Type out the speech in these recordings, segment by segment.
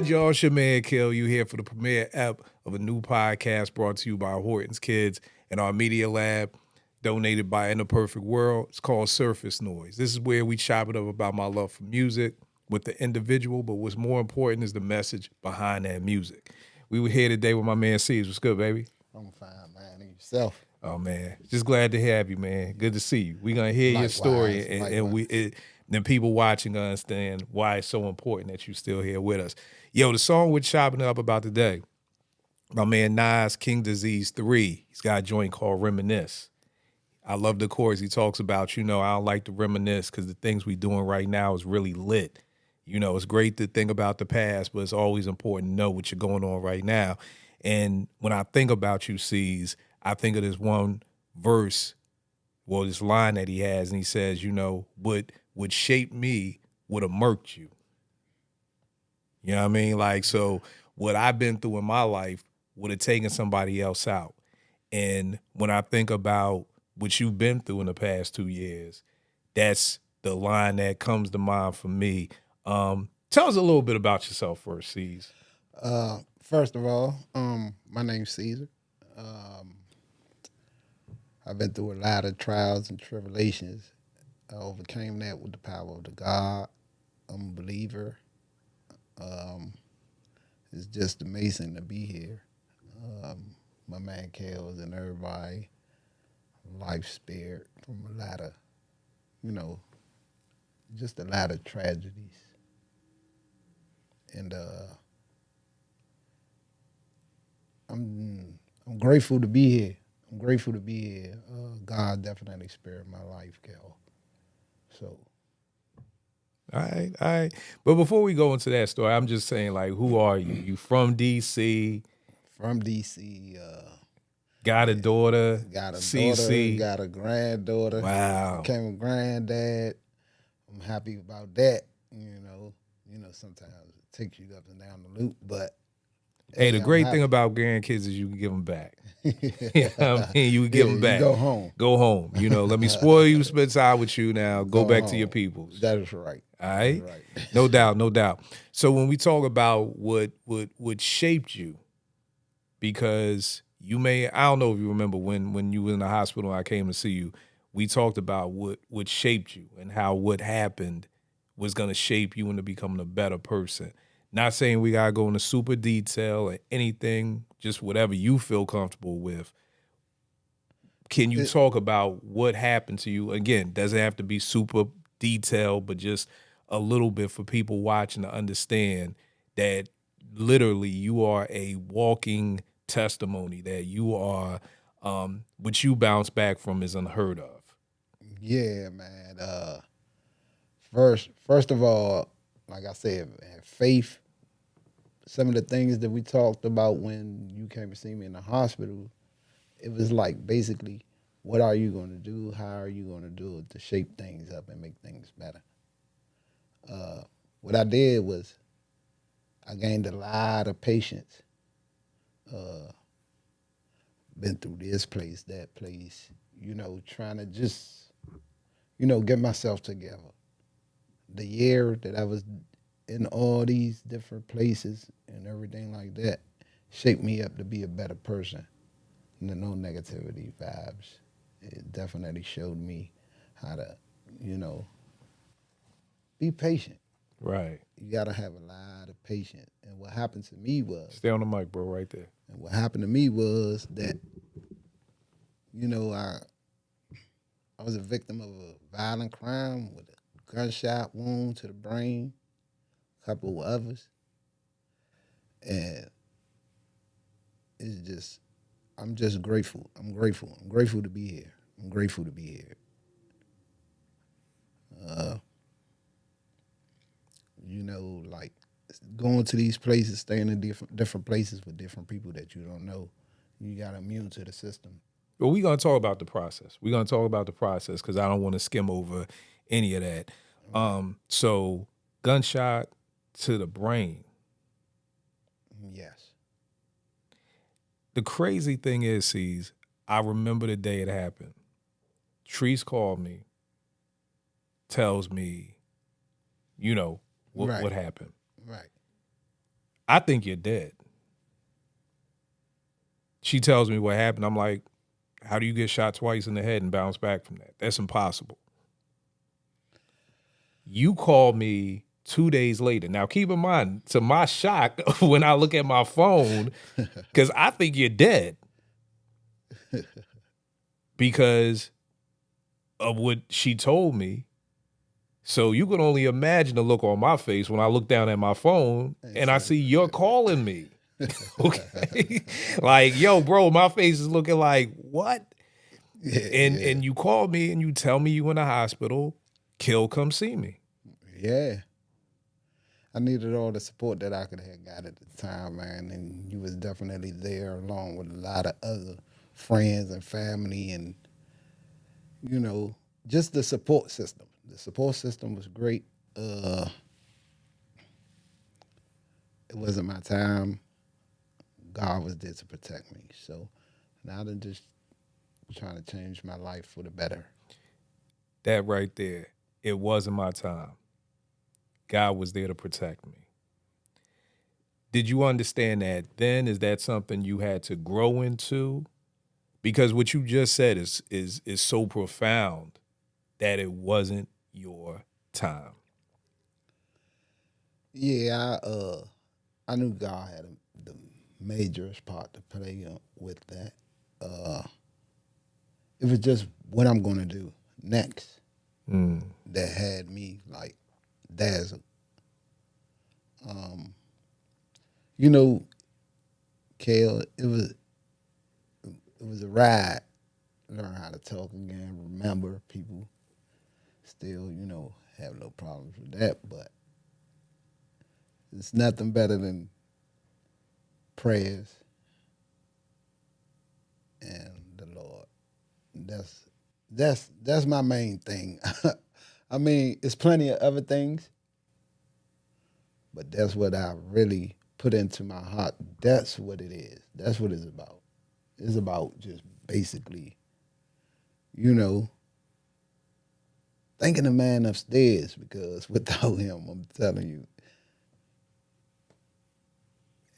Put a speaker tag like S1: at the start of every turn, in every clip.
S1: good, y'all? It's your man, Kill. You here for the premiere ep of a new podcast brought to you by Horton's Kids and our media lab, donated by In the Perfect World. It's called Surface Noise. This is where we chop it up about my love for music with the individual, but what's more important is the message behind that music. We were here today with my man, Caesar. What's good, baby?
S2: I'm fine, man. And yourself?
S1: Oh, man. Just glad to have you, man. Good to see you. We're going to hear your story, and then people watching understand why it's so important that you're still here with us. Yo, the song we're chopping up about today, my man Nas, King Disease 3. He's got a joint called Reminisce. I love the chorus. He talks about, I don't like to reminisce because the things we doing right now is really lit. It's great to think about the past, but it's always important to know what you're going on right now. And when I think about you, C's, I think of this one verse, this line that he has, and he says, what would shape me would have murked you. You know what I mean? Like, so what I've been through in my life would have taken somebody else out. And when I think about what you've been through in the past 2 years, that's the line that comes to mind for me. Tell us a little bit about yourself first, C's.
S2: First of all, my name's Caesar. I've been through a lot of trials and tribulations. I overcame that with the power of the God. I'm a believer. It's just amazing to be here. My man Kels and everybody, life spared from a lot of, just a lot of tragedies. And I'm grateful to be here. I'm grateful to be here. God definitely spared my life, Kel. So.
S1: All right. But before we go into that story, I'm just saying, like, who are you? You from D.C.?
S2: From D.C.
S1: Got a daughter.
S2: Got a
S1: CC.
S2: daughter. Got a granddaughter.
S1: Wow.
S2: Became a granddad. I'm happy about that. Sometimes it takes you up and down the loop, but
S1: hey, the great thing about grandkids is you can give them back. You know what I mean? You can give them back.
S2: Go home.
S1: Go home. Let me spoil you, spend time with you now. Go back home. To your peoples.
S2: That is right.
S1: All right? No doubt. So when we talk about what shaped you, because I don't know if you remember when you were in the hospital and I came to see you, we talked about what shaped you and how what happened was going to shape you into becoming a better person. Not saying we got to go into super detail or anything, just whatever you feel comfortable with. Can you talk about what happened to you? Again, doesn't have to be super detailed, but just a little bit for people watching to understand that literally you are a walking testimony, that you are, what you bounce back from is unheard of.
S2: Yeah, man. First of all, like I said, man, faith. Some of the things that we talked about when you came to see me in the hospital, it was like basically, what are you going to do? How are you going to do it to shape things up and make things better? What I did was I gained a lot of patience. Been through this place, that place, trying to just, get myself together. The year that I was in all these different places and everything like that shaped me up to be a better person. No negativity vibes. It definitely showed me how to, be patient.
S1: Right.
S2: You got to have a lot of patience. And what happened to me was...
S1: Stay on the mic, bro, right there.
S2: And what happened to me was that, I was a victim of a violent crime with a gunshot wound to the brain, a couple of others. And it's just, I'm just grateful. I'm grateful. I'm grateful to be here. I'm grateful to be here. Like going to these places, staying in different places with different people that you don't know, you got immune to the system.
S1: Well, we're going to talk about the process. We're going to talk about the process because I don't want to skim over any of that. So gunshot to the brain.
S2: Yes.
S1: The crazy thing is, C's, I remember the day it happened. Treese called me, tells me, what happened.
S2: Right.
S1: I think you're dead. She tells me what happened. I'm like, how do you get shot twice in the head and bounce back from that? That's impossible. You call me 2 days later. Now, keep in mind, to my shock, when I look at my phone, because I think you're dead. Because of what she told me. So you can only imagine the look on my face when I look down at my phone and I see you're calling me. Okay. Like, yo, bro, my face is looking like, what? And you call me and you tell me you in the hospital. Kill, come see me.
S2: Yeah. I needed all the support that I could have got at the time, man. And you was definitely there along with a lot of other friends and family and, you know, just the support system. The support system was great. It wasn't my time. God was there to protect me. So now I'm just trying to change my life for the better.
S1: That right there. It wasn't my time. God was there to protect me. Did you understand that then? Is that something you had to grow into? Because what you just said is so profound that it wasn't your time.
S2: Yeah, I knew God had the majorest part to play with that. It was just what I'm going to do next that had me like dazzled. You know, Kale, it was a ride. Learn how to talk again, remember people. Still, you know, have no problems with that, but it's nothing better than prayers and the Lord. That's my main thing. I mean, it's plenty of other things, but that's what I really put into my heart. That's what it is. That's what it's about. It's about just basically, you know, thanking the man upstairs because without him, I'm telling you,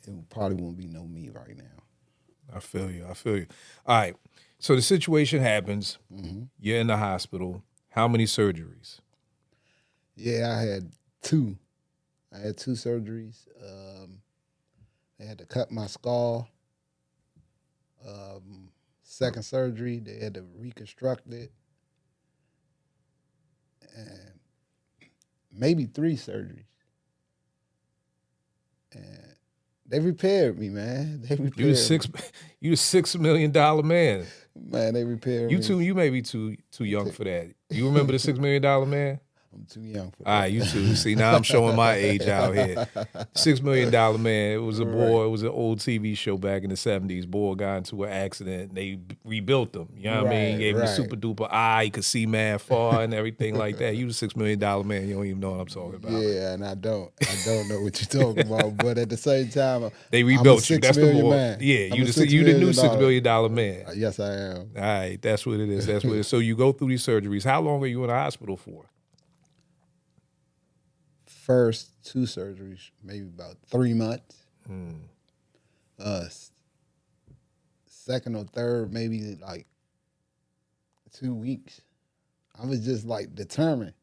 S2: it probably won't be no me right now.
S1: I feel you. All right. So the situation happens. You're in the hospital. How many surgeries?
S2: Yeah, I had two. I had two surgeries. They had to cut my skull. Second surgery, they had to reconstruct it. And maybe three surgeries. And they repaired me, man. They repaired
S1: You the $6 million man.
S2: Man, they repaired me.
S1: You may be too young for that. You remember the $6 million man?
S2: I'm too young for that.
S1: All right, you too. See, now I'm showing my age out here. $6 million man. It was a boy. It was an old TV show back in the 70s. Boy got into an accident. And they rebuilt him. You know what I mean? Gave him a super duper eye. He could see man far and everything like that. You the $6 million man. You don't even know what I'm talking about.
S2: Yeah, and I don't know what you're talking about. But at the same time,
S1: they rebuilt you. That's the boy.
S2: Man.
S1: Yeah, you the new $6 million man.
S2: Yes, I am.
S1: All right, that's what it is. That's what it is. So you go through these surgeries. How long are you in the hospital for?
S2: First two surgeries, maybe about 3 months. Second or third, maybe like 2 weeks. I was just like determined.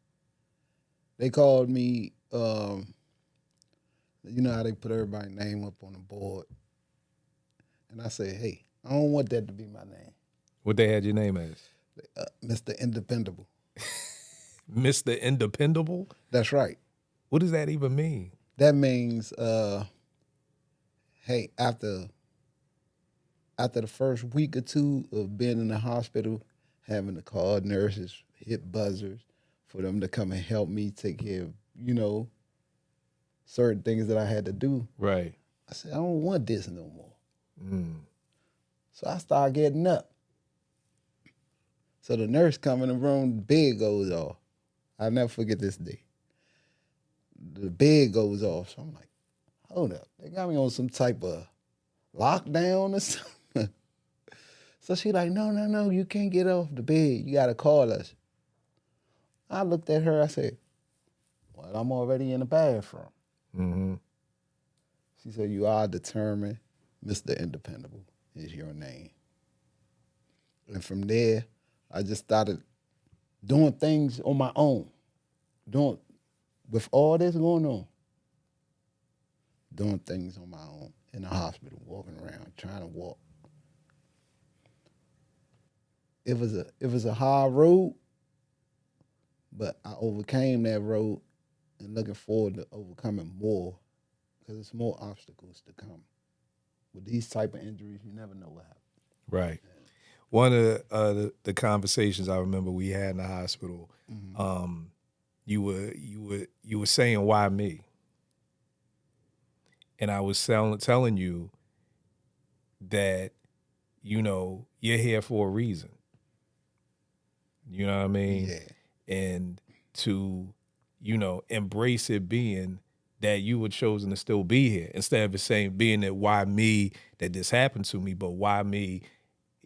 S2: They called me, you know how they put everybody's name up on the board. And I said, hey, I don't want that to be my name.
S1: What they had your name as?
S2: Mr. Independable.
S1: Mr. Independable?
S2: That's right.
S1: What does that even mean?
S2: That means, hey, after the first week or two of being in the hospital, having to call nurses, hit buzzers for them to come and help me take care of, you know, certain things that I had to do.
S1: Right.
S2: I said, I don't want this no more. So I started getting up. So the nurse come in the room, the bed goes off. I'll never forget this day. The bed goes off. So I'm like, hold up. They got me on some type of lockdown or something. So she like, no, you can't get off the bed. You got to call us. I looked at her. I said, well, I'm already in the bathroom. She said, "You are determined. Mr. Independable is your name." And from there, I just started doing things on my own. Doing with all this going on, doing things on my own in the hospital, walking around, trying to walk. It was a hard road, but I overcame that road and looking forward to overcoming more because it's more obstacles to come. With these type of injuries, you never know what happens.
S1: Right. One of the conversations I remember we had in the hospital, you were saying, "Why me?" And I was telling you that, you're here for a reason. You know what I mean?
S2: Yeah.
S1: And to, embrace it being that you were chosen to still be here instead of it saying being that why me that this happened to me, but why me,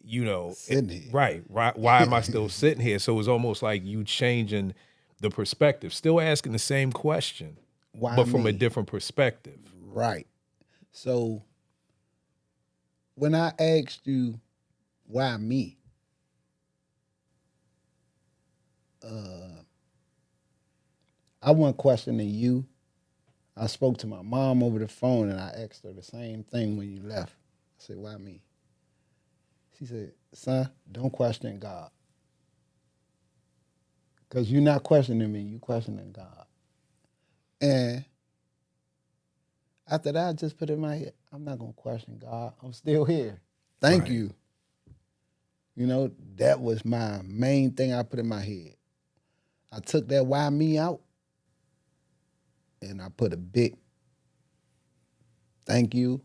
S2: Sitting here.
S1: right? Why am I still sitting here? So it's almost like you changing the perspective, still asking the same question,
S2: Why
S1: but from a
S2: me?
S1: different perspective.
S2: Right. So when I asked you why me, I wasn't questioning you. I spoke to my mom over the phone and I asked her the same thing when you left. I said, "Why me?" She said, "Son, don't question God. Because you're not questioning me, you're questioning God." And after that, I just put in my head, I'm not going to question God. I'm still here. Thank
S1: Right.
S2: you. That was my main thing I put in my head. I took that why me out and I put a big thank you.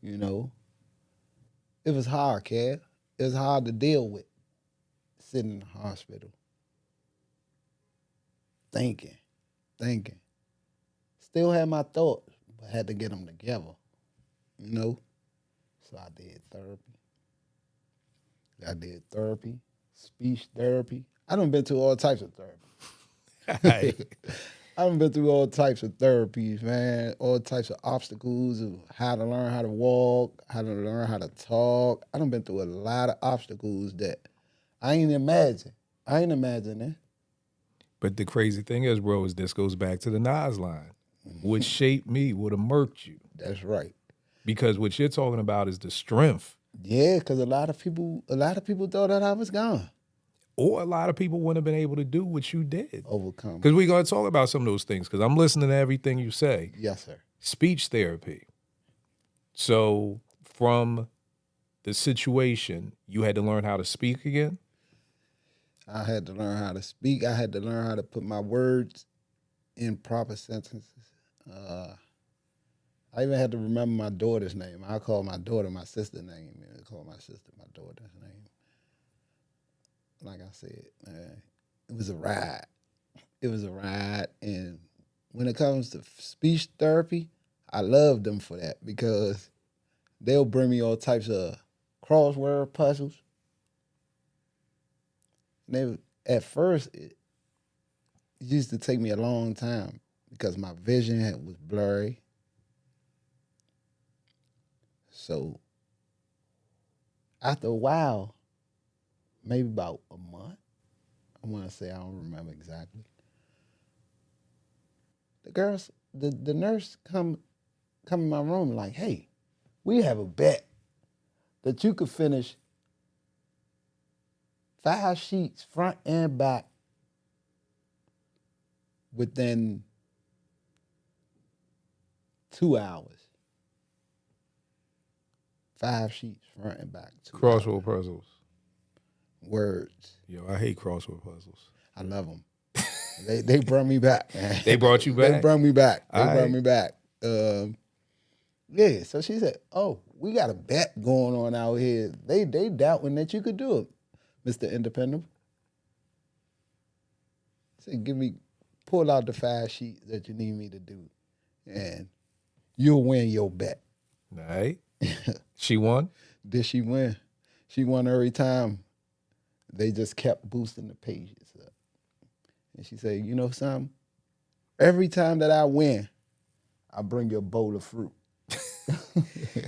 S2: It was hard, Kev. It was hard to deal with sitting in the hospital, thinking. Still had my thoughts, but had to get them together, So I did therapy. Speech therapy. I done been through all types of therapy.
S1: Right.
S2: I done been through all types of therapies, man. All types of obstacles of how to learn how to walk, how to learn how to talk. I done been through a lot of obstacles that I ain't imagine. I ain't imagine that.
S1: But the crazy thing is, bro, is this goes back to the Nas line. What shaped me would have murked you.
S2: That's right.
S1: Because what you're talking about is the strength.
S2: Yeah, because a lot of people thought that I was gone.
S1: Or a lot of people wouldn't have been able to do what you did.
S2: Overcome.
S1: Because we're going to talk about some of those things, because I'm listening to everything you say.
S2: Yes, sir.
S1: Speech therapy. So from the situation, you had to learn how to speak again?
S2: I had to learn how to speak. I had to learn how to put my words in proper sentences. I even had to remember my daughter's name. I call my daughter my sister's name. I call my sister my daughter's name. Like I said, man, it was a ride. It was a ride. And when it comes to speech therapy, I love them for that because they'll bring me all types of crossword puzzles. And at first, it used to take me a long time because my vision was blurry. So after a while, maybe about a month, I want to say I don't remember exactly. The nurse come in my room like, "Hey, we have a bet that you could finish 5 sheets front and back within 2 hours. 5 sheets front and back. 2 hours.
S1: Crossword puzzles.
S2: Words.
S1: Yo, I hate crossword puzzles.
S2: I love them. They brought me back, man.
S1: They brought you back?
S2: They brought me back.
S1: All
S2: They brought
S1: right.
S2: me back. Yeah, so she said, "Oh, we got a bet going on out here. They doubting that you could do it, Mr. Independent." I said, pull out the 5 sheets that you need me to do, and you'll win your bet.
S1: All right. She won?
S2: Did she win? She won every time. They just kept boosting the pages up. And she said, "You know something? Every time that I win, I bring you a bowl of fruit.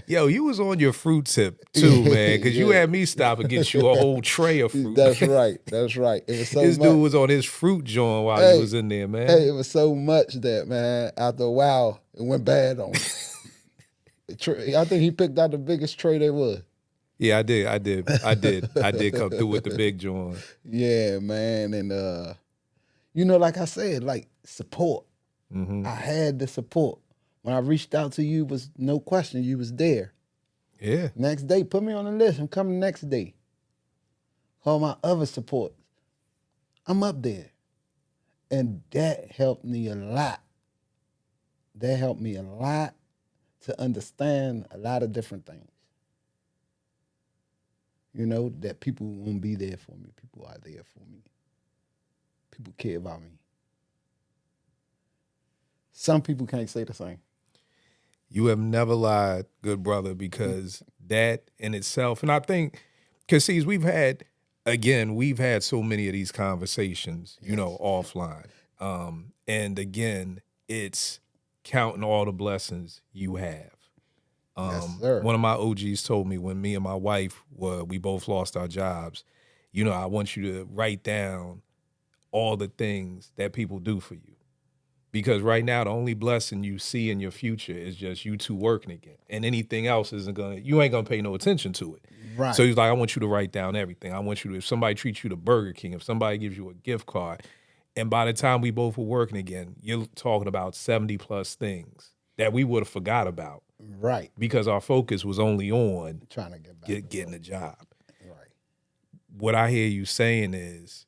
S1: Yo, you was on your fruit tip too, man, because you had me stop and get you a whole tray of fruit.
S2: That's right. That's right. It was so
S1: This
S2: much.
S1: dude was on his fruit joint while you was in there, man.
S2: Hey, it was so much that, man, after a while, it went bad on him. I think he picked out the biggest tray there was.
S1: Yeah, I did come through with the big joint.
S2: Yeah, man. And, like I said, like support.
S1: Mm-hmm.
S2: I had the support. When I reached out to you, was no question, you was there.
S1: Yeah.
S2: Next day, put me on the list. I'm coming next day. Call my other support. I'm up there. And that helped me a lot. That helped me a lot to understand a lot of different things. That people won't be there for me. People are there for me. People care about me. Some people can't say the same.
S1: You have never lied, good brother, because that in itself, and I think, because see, we've had so many of these conversations, offline. And again, it's counting all the blessings you have.
S2: Yes, sir.
S1: One of my OGs told me when me and my wife we both lost our jobs, I want you to write down all the things that people do for you. Because right now, the only blessing you see in your future is just you two working again. And anything else you ain't gonna pay no attention to it.
S2: Right.
S1: So he's like, I want you to write down everything. I want you to, if somebody treats you to Burger King, if somebody gives you a gift card, and by the time we both were working again, you're talking about 70 plus things that we would have forgot about.
S2: Right.
S1: Because our focus was only on
S2: trying to get back
S1: getting a job.
S2: Right.
S1: What I hear you saying is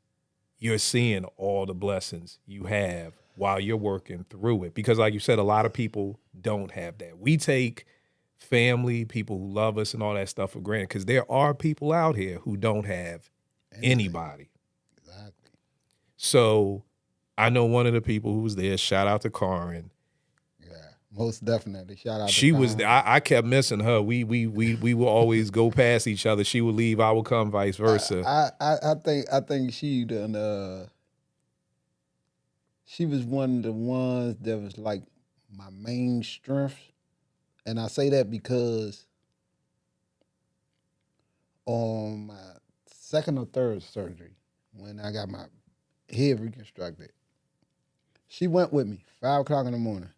S1: you're seeing all the blessings you have while you're working through it. Because like you said, a lot of people don't have that. We take family, people who love us and all that stuff for granted because there are people out here who don't have anybody.
S2: Exactly.
S1: So I know one of the people who was there, shout out to Karin.
S2: Yeah, most definitely. Shout out to
S1: She
S2: Karin.
S1: was there. I kept missing her. We will always go past each other. She would leave, I would come, vice versa.
S2: I think she done she was one of the ones that was like my main strength. And I say that because on my second or third surgery, when I got my head reconstructed, she went with me, 5 o'clock in the morning.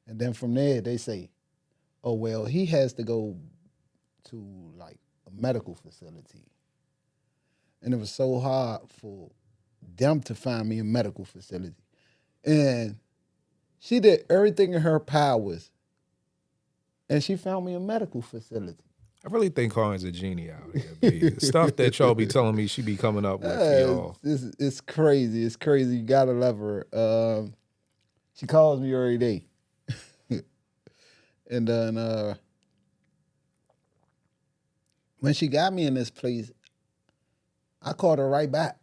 S2: And then from there, they say, oh, well, he has to go to like a medical facility. And it was so hard for them to find me a medical facility. And she did everything in her powers. And she found me a medical facility.
S1: I really think Karin's a genie out here, B. The stuff that y'all be telling me she be coming up with for y'all.
S2: It's crazy. It's crazy. You gotta love her. She calls me every day. And then when she got me in this place, I called her right back.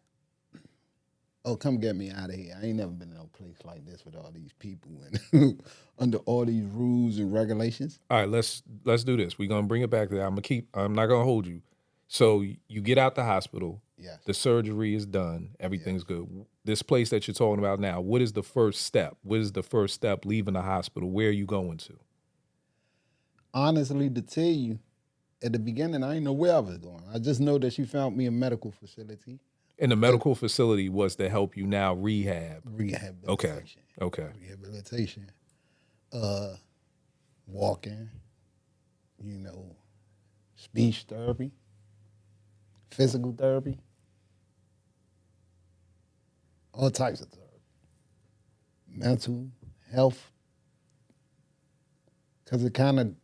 S2: Oh, come get me out of here. I ain't never been in no place like this with all these people and under all these rules and regulations.
S1: All right, let's do this. We're gonna bring it back to that. I'm not gonna hold you. So you get out the hospital.
S2: Yes.
S1: The surgery is done. Everything's good. This place that you're talking about now, what is the first step? What is the first step leaving the hospital? Where are you going to?
S2: Honestly, to tell you, at the beginning, I didn't know where I was going. I just know that she found me a medical facility.
S1: And the medical facility was to help you now rehab.
S2: Rehabilitation.
S1: Okay.
S2: Rehabilitation. Walking, speech therapy, physical therapy, all types of therapy. Mental health. Because it kind of,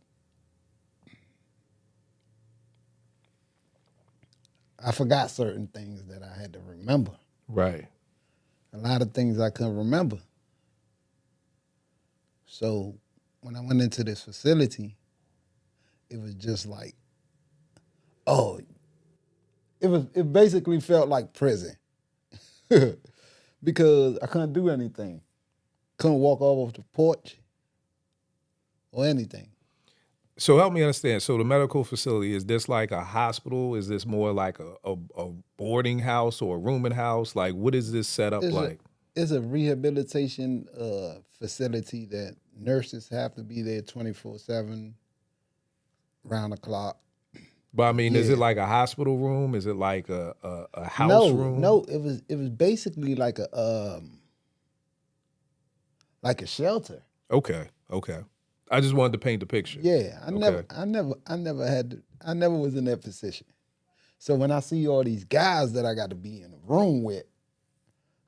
S2: I forgot certain things that I had to remember.
S1: Right.
S2: A lot of things I couldn't remember. So when I went into this facility, it was just like, it basically felt like prison. Because I couldn't do anything. Couldn't walk off the porch or anything.
S1: So help me understand. So the medical facility, is this like a hospital? Is this more like a boarding house or a rooming house? Like, what is this set up like?
S2: it's a rehabilitation facility that nurses have to be there 24/7, round the clock.
S1: But I mean, is it
S2: Yeah.
S1: like a hospital room? Is it like a house
S2: No,
S1: room?
S2: no, it was basically like a shelter.
S1: Okay, okay. I just wanted to paint the picture.
S2: Yeah,
S1: Okay.
S2: I never was in that position. So when I see all these guys that I got to be in a room with,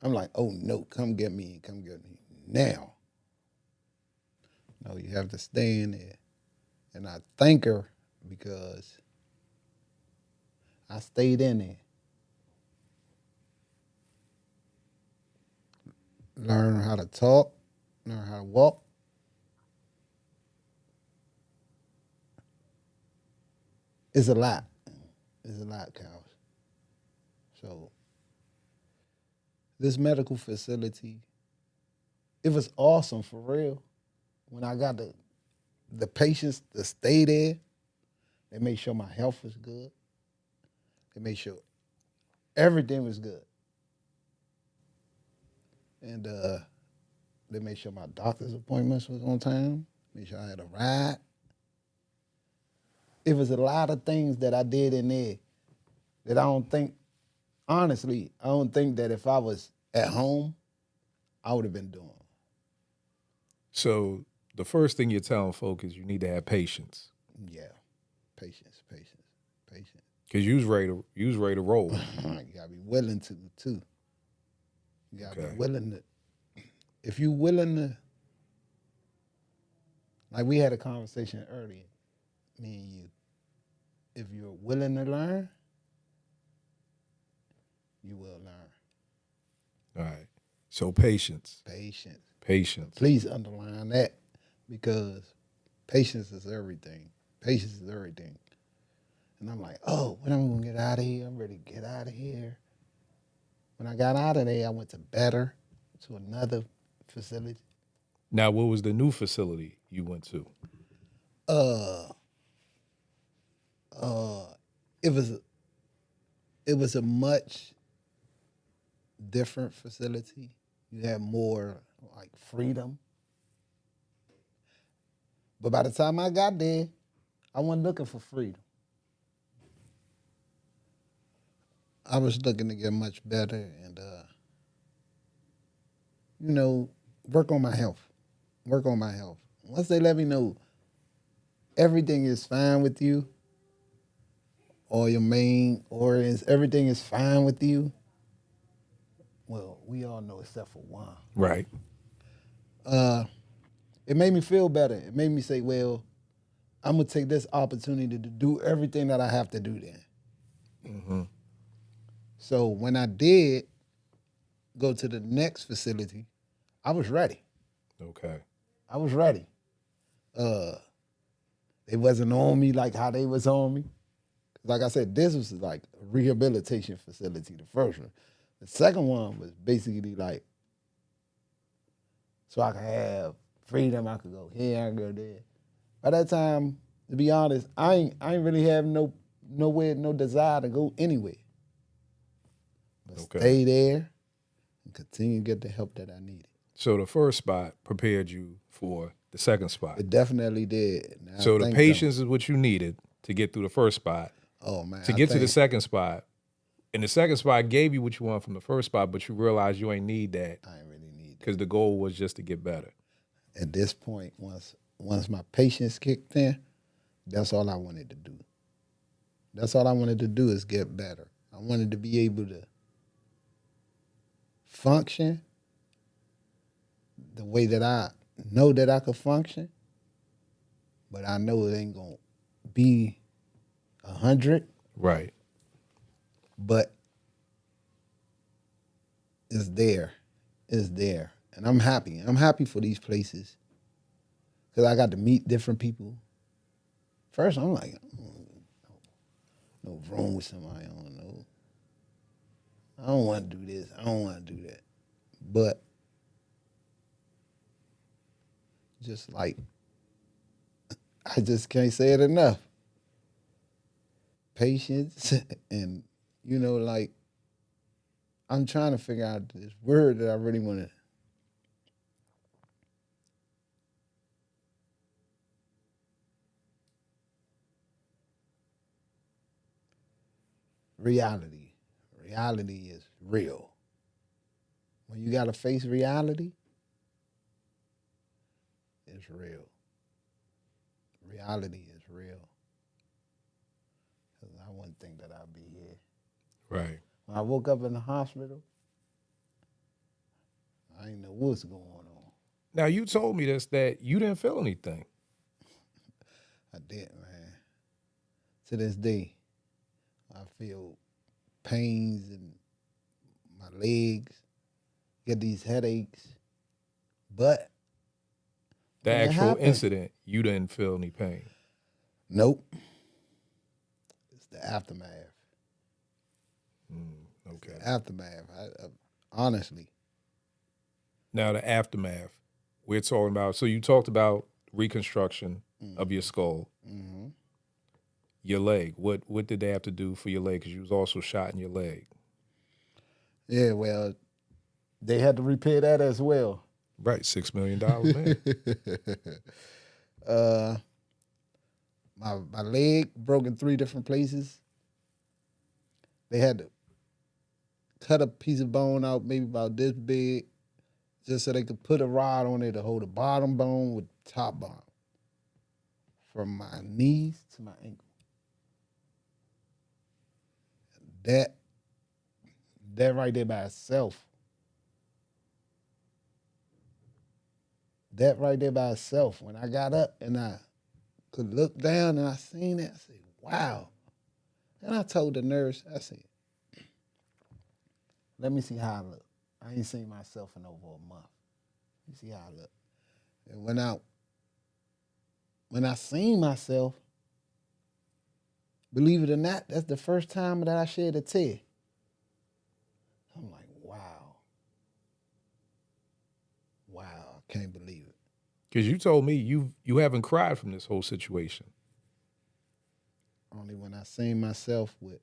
S2: I'm like, oh no, come get me now. No, you have to stay in there. And I thank her because I stayed in there. Learn how to talk, learn how to walk. It's a lot. It's a lot, cows. So this medical facility, it was awesome for real. When I got the patients to stay there, they made sure my health was good. They made sure everything was good. And they made sure my doctor's appointments was on time. Made sure I had a ride. It was a lot of things that I did in there that I don't think, honestly, I don't think that if I was at home, I would have been doing.
S1: So the first thing you're telling folk is you need to have patience.
S2: Yeah, patience, patience, patience.
S1: Cause you was ready to roll.
S2: You gotta be willing to too. You gotta
S1: Okay.
S2: be willing to. If you willing to, like we had a conversation earlier, me and you. If you're willing to learn, you will learn.
S1: All right. So patience.
S2: Patience.
S1: Patience.
S2: Please underline that because patience is everything. Patience is everything. And I'm like, oh, when am I gonna get out of here? I'm ready to get out of here. When I got out of there, I went to another facility.
S1: Now, what was the new facility you went to?
S2: Uh, it was a much different facility. You had more like freedom. But by the time I got there, I wasn't looking for freedom. I was looking to get much better and work on my health. Work on my health. Once they let me know everything is fine with you, all your main organs, everything is fine with you. Well, we all know except for one.
S1: Right.
S2: It made me feel better. It made me say, well, I'm gonna take this opportunity to do everything that I have to do then.
S1: Mm-hmm.
S2: So when I did go to the next facility, I was ready.
S1: Okay.
S2: I was ready. They wasn't on me like how they was on me. Like I said, this was like a rehabilitation facility, the first one. The second one was basically like, so I could have freedom, I could go here, I could go there. By that time, to be honest, I ain't really have no desire to go anywhere. But
S1: Okay.
S2: stay there and continue to get the help that I needed.
S1: So the first spot prepared you for the second spot.
S2: It definitely did. Now,
S1: So the patience is what you needed to get through the first spot.
S2: Oh man.
S1: To get to the second spot. And the second spot gave you what you want from the first spot, but you realized you ain't need that.
S2: I ain't really need that.
S1: Because the goal was just to get better.
S2: At this point, once my patience kicked in, that's all I wanted to do. That's all I wanted to do is get better. I wanted to be able to function the way that I know that I could function, but I know it ain't gonna be 100.
S1: Right.
S2: But it's there. It's there. And I'm happy. I'm happy for these places because I got to meet different people. First, I'm like, no wrong with somebody I don't know. I don't want to do this. I don't want to do that. But just like, I just can't say it enough. Patience and, like, I'm trying to figure out this word that I really want to. Reality. Reality is real. When you got to face reality, it's real. Reality is real. Because I wouldn't think that I'd be here.
S1: Right.
S2: When I woke up in the hospital, I didn't know what's going on.
S1: Now you told me this that you didn't feel anything.
S2: I did, man. To this day, I feel pains in my legs, get these headaches. But
S1: The
S2: when it
S1: actual
S2: happened,
S1: incident, you didn't feel any pain.
S2: nope. It's the aftermath.
S1: Okay.
S2: It's the aftermath. Honestly.
S1: Now the aftermath, we're talking about. So you talked about reconstruction of your skull, your leg. What did they have to do for your leg? Because you was also shot in your leg.
S2: Yeah, well, they had to repair that as well.
S1: Right, $6 million, man.
S2: My leg broke in 3 different places. They had to cut a piece of bone out, maybe about this big, just so they could put a rod on it to hold the bottom bone with the top bone, from my knees to my ankle. That right there by itself. That right there by itself. When I got up and I could look down and I seen it, I said, wow. And I told the nurse, I said, let me see how I look. I ain't seen myself in over a month. Let me see how I look. And when I seen myself, believe it or not, that's the first time that I shed a tear. I'm like, wow. Wow, I can't believe it.
S1: Because you told me you haven't cried from this whole situation.
S2: Only when I seen myself with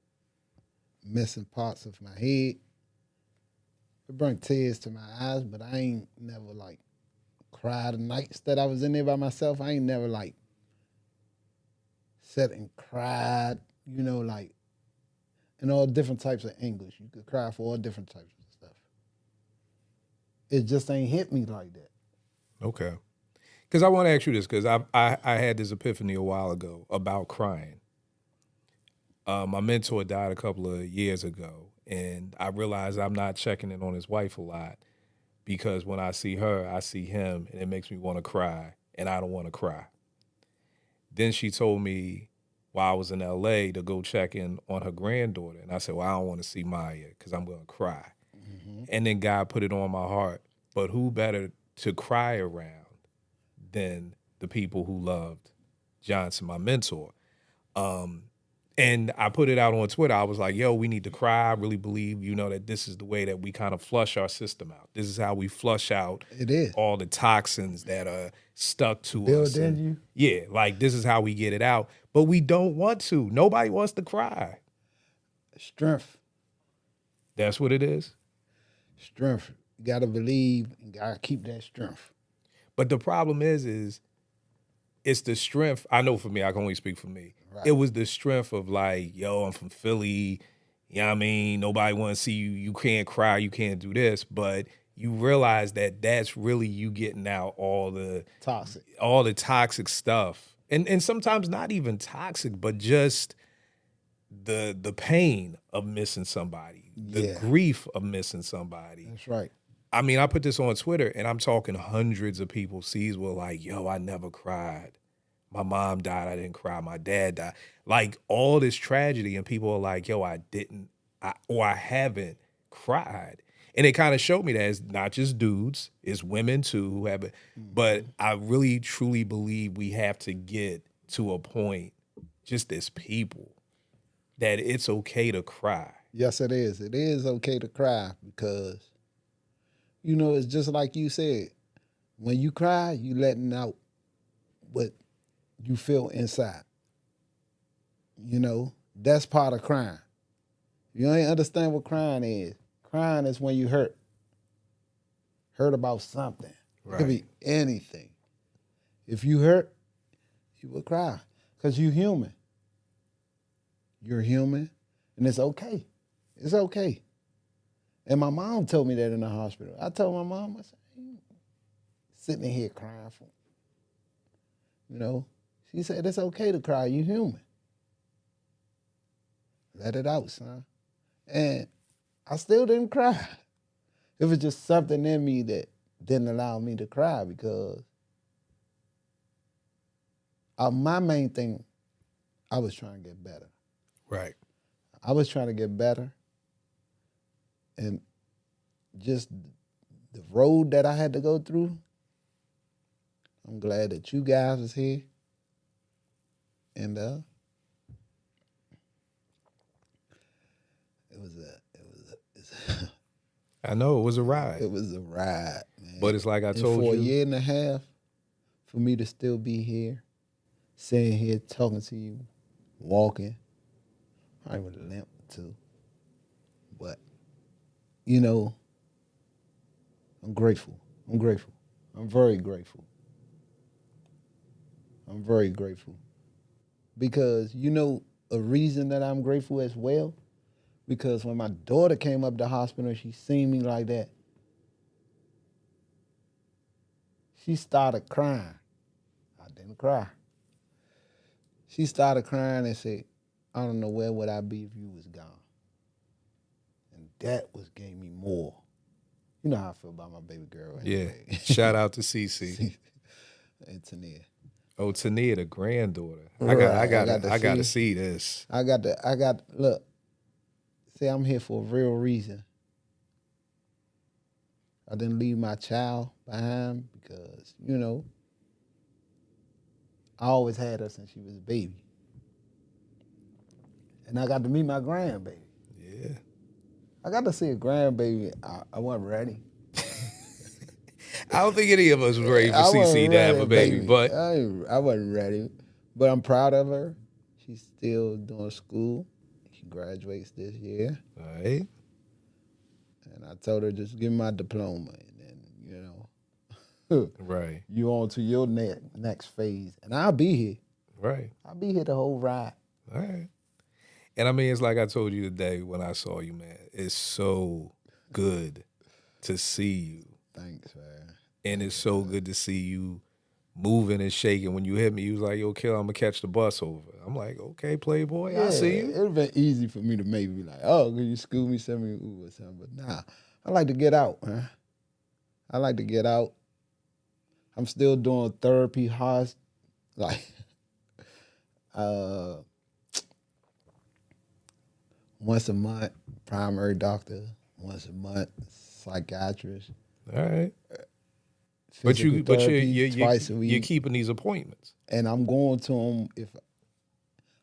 S2: missing parts of my head, it brought tears to my eyes, but I ain't never like cried the nights that I was in there by myself. I ain't never like sat and cried, like in all different types of English. You could cry for all different types of stuff. It just ain't hit me like that.
S1: Okay. Because I want to ask you this, because I had this epiphany a while ago about crying. My mentor died a couple of years ago, and I realized I'm not checking in on his wife a lot because when I see her, I see him, and it makes me want to cry, and I don't want to cry. Then she told me while I was in LA to go check in on her granddaughter, and I said, well, I don't want to see Maya because I'm going to cry. And then God put it on my heart, but who better to cry around than the people who loved Johnson, my mentor? And I put it out on Twitter. I was like, yo, we need to cry. I really believe, that this is the way that we kind of flush our system out. This is how we flush out
S2: It is.
S1: all the toxins that are stuck to
S2: Build
S1: us.
S2: in you.
S1: Yeah, like this is how we get it out. But we don't want to. Nobody wants to cry.
S2: Strength.
S1: That's what it is.
S2: Strength. You gotta believe and gotta keep that strength.
S1: But the problem is it's the strength. I know for me, I can only speak for me.
S2: Right.
S1: It was the strength of like, yo, I'm from Philly. You know what I mean? Nobody want to see you. You can't cry. You can't do this. But you realize that that's really you getting out all the toxic stuff. And sometimes not even toxic, but just the pain of missing somebody, the grief of missing somebody.
S2: That's right.
S1: I mean, I put this on Twitter, and I'm talking hundreds of people. C's were like, yo, I never cried. My mom died, I didn't cry. My dad died. Like, all this tragedy, and people are like, yo, I haven't cried. And it kind of showed me that it's not just dudes, it's women too who have it. But I really, truly believe we have to get to a point, just as people, that it's okay to cry.
S2: Yes, it is. It is okay to cry because, it's just like you said. When you cry, you letting out what you feel inside. That's part of crying. You ain't understand what crying is. Crying is when you hurt about something. It could be anything. If you hurt, you will cry because you're human. You're human, and it's okay. It's okay. And my mom told me that in the hospital. I told my mom, I said, sitting in here crying for, she said, it's okay to cry. You're human. Let it out, son. And I still didn't cry. It was just something in me that didn't allow me to cry because my main thing, I was trying to get better.
S1: Right.
S2: I was trying to get better. And just the road that I had to go through, I'm glad that you guys was here. And
S1: I know it was a ride.
S2: It was a ride, man.
S1: But it's like I told you.
S2: For a year and a half, for me to still be here, sitting here talking to you, walking, I with a limp too. But, I'm grateful. I'm grateful. I'm very grateful. I'm very grateful. Because, a reason that I'm grateful as well, because when my daughter came up to the hospital, she seen me like that. She started crying. I didn't cry. She started crying and said, I don't know where would I be if you was gone. And that gave me more. You know how I feel about my baby girl. Anyway.
S1: Yeah. Shout out to Cece.
S2: And Tania.
S1: Oh, Tania, the granddaughter.
S2: Right.
S1: I got to see this.
S2: Look, see, I'm here for a real reason. I didn't leave my child behind because, I always had her since she was a baby. And I got to meet my grandbaby.
S1: Yeah.
S2: I got to see a grandbaby. I wasn't ready.
S1: I don't think any of us was ready for CC to have a baby, but
S2: I wasn't ready. But I'm proud of her. She's still doing school. She graduates this year.
S1: All right.
S2: And I told her, just give me my diploma. And then,
S1: right.
S2: You on to your next phase. And I'll be here.
S1: Right.
S2: I'll be here the whole ride.
S1: All right. And I mean, it's like I told you today when I saw you, man. It's so good to see you.
S2: Thanks, man.
S1: And it's so good to see you moving and shaking. When you hit me, you was like, yo, Kill, I'm going to catch the bus over. I'm like, okay, Playboy, I see you.
S2: It would have been easy for me to maybe be like, oh, can you school me, send me or something. But nah, I like to get out, man. I like to get out. I'm still doing therapy, once a month, primary doctor, once a month, psychiatrist.
S1: All right.
S2: But you're twice a week.
S1: You're keeping these appointments.
S2: And I'm going to them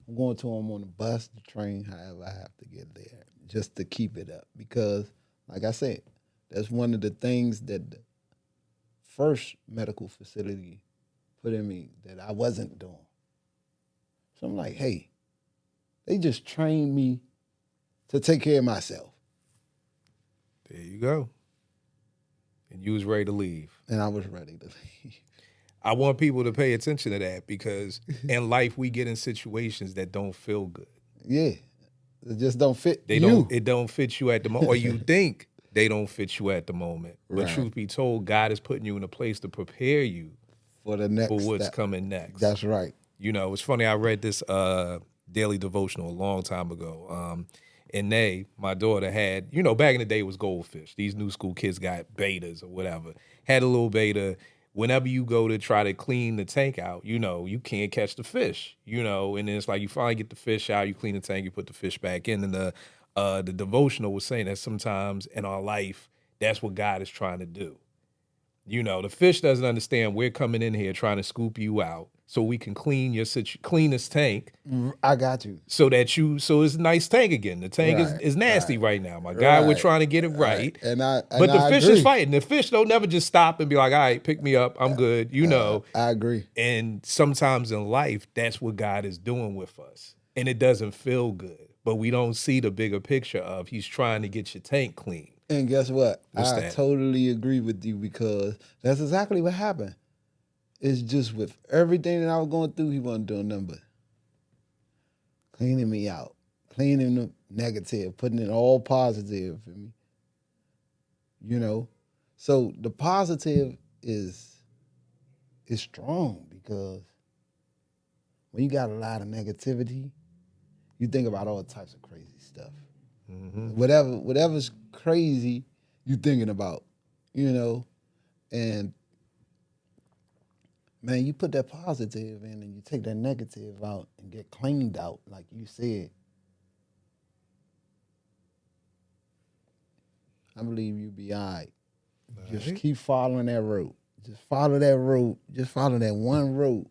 S2: on the bus, the train, however I have to get there, just to keep it up. Because, like I said, that's one of the things that the first medical facility put in me that I wasn't doing. So I'm like, hey, they just trained me to take care of myself.
S1: There you go. And you was ready to leave.
S2: And I was ready to leave.
S1: I want people to pay attention to that because in life we get in situations that don't feel good.
S2: Yeah. It just don't fit
S1: It don't fit you at the moment. Or you think they don't fit you at the moment. But truth be told, God is putting you in a place to prepare you
S2: for what's
S1: coming next.
S2: That's right.
S1: It's funny, I read this daily devotional a long time ago. And my daughter had, back in the day it was goldfish. These new school kids got betas or whatever. Had a little beta. Whenever you go to try to clean the tank out, you can't catch the fish, and then it's like you finally get the fish out, you clean the tank, you put the fish back in. And the devotional was saying that sometimes in our life, that's what God is trying to do. The fish doesn't understand we're coming in here trying to scoop you out so we can clean this tank.
S2: I got you.
S1: So it's a nice tank again. The tank is nasty right now. My guy, we're trying to get it right. But the fish is fighting. The fish don't never just stop and be like, all right, pick me up. I'm good.
S2: I agree.
S1: And sometimes in life, that's what God is doing with us. And it doesn't feel good. But we don't see the bigger picture of he's trying to get your tank clean.
S2: And guess what?
S1: What's
S2: I
S1: that?
S2: totally agree with you because that's exactly what happened. It's just with everything that I was going through, he wasn't doing nothing but cleaning me out, cleaning the negative, putting it all positive for me. You know, so the positive is strong because when you got a lot of negativity, you think about all types of crazy stuff.
S1: Mm-hmm.
S2: Whatever's crazy, you thinking about, you know, and man, you put that positive in and you take that negative out and get cleaned out, like you said. I believe you be all right. Just keep following that road. Just follow that road. Just follow that one road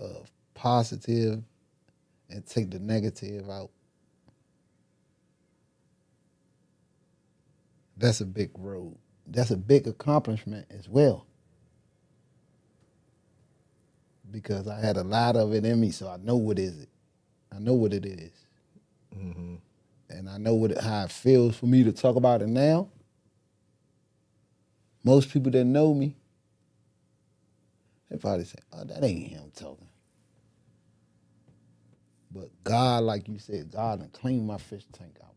S2: of positive and take the negative out. That's a big road. That's a big accomplishment as well. Because I had a lot of it in me, so I know what is it. I know what it is.
S1: Mm-hmm.
S2: And I know how it feels for me to talk about it now. Most people that know me, they probably say, oh, that ain't him talking. But God, like you said, God done cleaned my fish tank out.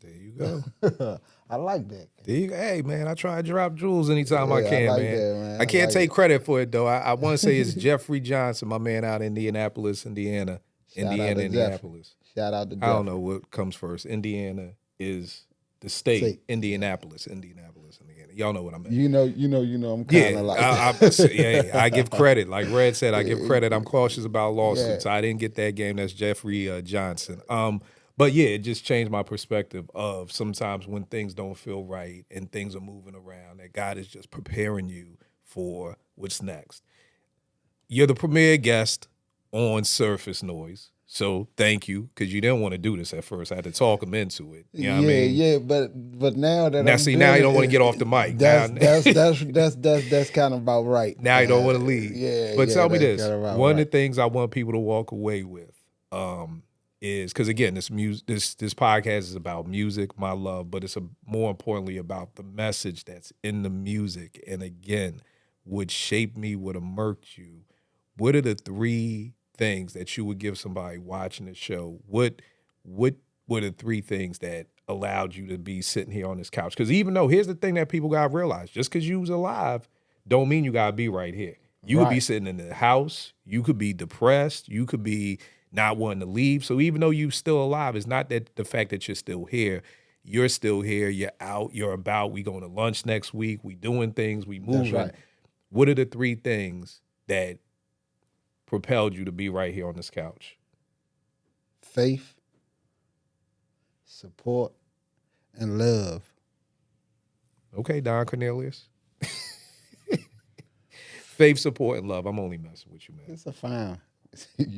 S1: There you go.
S2: I like that.
S1: There you go. Hey, man, I try to drop jewels anytime I can,
S2: I like
S1: man.
S2: that, man.
S1: I can't
S2: like
S1: take
S2: it.
S1: credit for it, though. I want to say it's Jeffrey Johnson, my man out in Indianapolis, Indiana.
S2: Shout out to
S1: Indianapolis.
S2: Shout out to
S1: I don't know what comes first. Indiana is the state. Indianapolis, Indiana. Y'all know what I mean.
S2: You know. I'm kind of like.
S1: I give credit. Like Red said, I give credit. I'm cautious about lawsuits. I didn't get that game. That's Jeffrey Johnson. But yeah, it just changed my perspective of sometimes when things don't feel right and things are moving around, that God is just preparing you for what's next. You're the premier guest on Surface Noise. So thank you, because you didn't want to do this at first. I had to talk him into it. You know what I mean?
S2: Yeah, but now that
S1: now, now you don't want to get off the mic.
S2: That's kind of about right.
S1: Now you don't want to leave. But tell me this: one of the things I want people to walk away with is, because again, this podcast is about music, my love, but it's more importantly about the message that's in the music. And again, what shaped me, what immersed you. What are the three things that you would give somebody watching the show? What were the three things that allowed you to be sitting here on this couch? Because even though, here's the thing that people got to realize, just because you was alive don't mean you got to be right here. You could be sitting in the house. You could be depressed. You could be not wanting to leave. So even though you're still alive, it's not that the fact that you're still here. You're still here. You're out. You're about. We going to lunch next week. We doing things. We moving.
S2: That's right.
S1: What are the three things that propelled you to be right here on this couch?
S2: Faith, support, and love.
S1: Okay, Don Cornelius. Faith, support, and love. I'm only messing with you, man.
S2: It's a fine.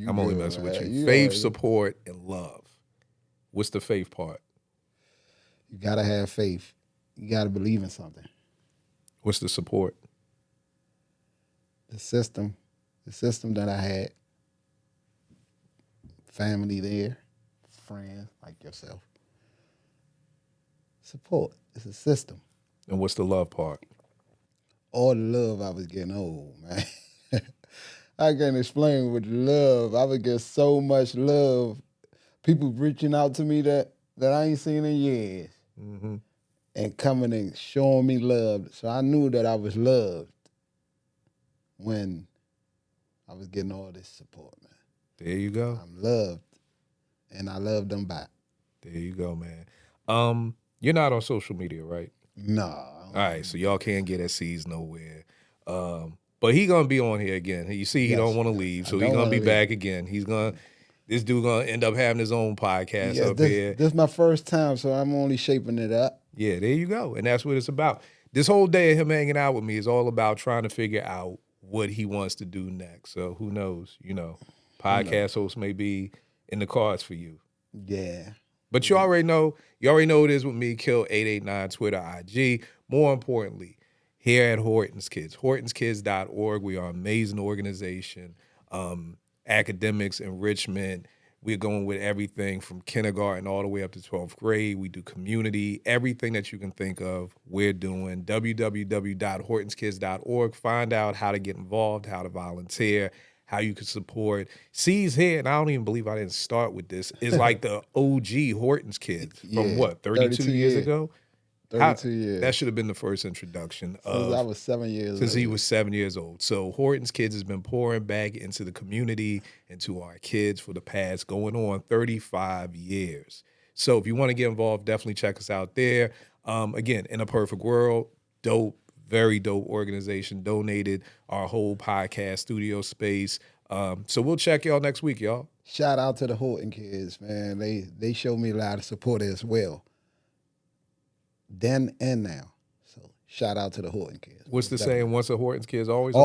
S1: I'm only messing with you. Faith, support, and love. What's the faith part?
S2: You gotta have faith. You gotta believe in something.
S1: What's the support?
S2: The system that I had, family there, friends like yourself. Support. It's a system.
S1: And what's the love part?
S2: All the love I was getting old, man. I can't explain what love. I would get so much love. People reaching out to me that I ain't seen in years.
S1: Mm-hmm.
S2: And coming and showing me love. So I knew that I was loved when I was getting all this support, man.
S1: There you go.
S2: I'm loved, and I love them back.
S1: There you go, man. You're not on social media, right?
S2: No.
S1: All right, so y'all can't get at C's nowhere. But he gonna be on here again. You see, he don't want to leave, so he's gonna be back again. This dude gonna end up having his own podcast up here.
S2: This is my first time, so I'm only shaping it up.
S1: Yeah, there you go. And that's what it's about. This whole day of him hanging out with me is all about trying to figure out what he wants to do next. So who knows? Podcast host may be in the cards for you.
S2: Yeah.
S1: But you already know it is with me, Kill 889, Twitter, IG. More importantly, here at Horton's Kids, hortonskids.org. We are an amazing organization. Academics, enrichment, We're going with everything from kindergarten all the way up to 12th grade. We do community, everything that you can think of, we're doing. www.hortonskids.org. Find out how to get involved, how to volunteer, how you can support. C's here, and I don't even believe I didn't start with this, is like the OG Horton's Kids from what, 32 years ago?
S2: 32 years.
S1: That should have been the first introduction.
S2: Since I was 7 years old.
S1: Since he was 7 years old. So Horton's Kids has been pouring back into the community, into our kids for the past going on 35 years. So if you want to get involved, definitely check us out there. Again, In a Perfect World, dope, very dope organization, donated our whole podcast studio space. So we'll check y'all next week, y'all.
S2: Shout out to the Horton Kids, man. They showed me a lot of support as well. Then and now. So shout out to the Horton Kids.
S1: What's the saying? Once a Horton's Kids, always
S2: a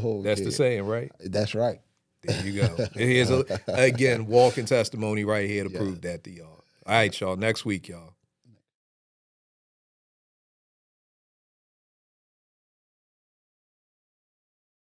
S2: Horton
S1: That's
S2: kid.
S1: the saying, right?
S2: That's right.
S1: There you go. Here's again, walking testimony right here to prove that to y'all. All right, y'all. Next week, y'all.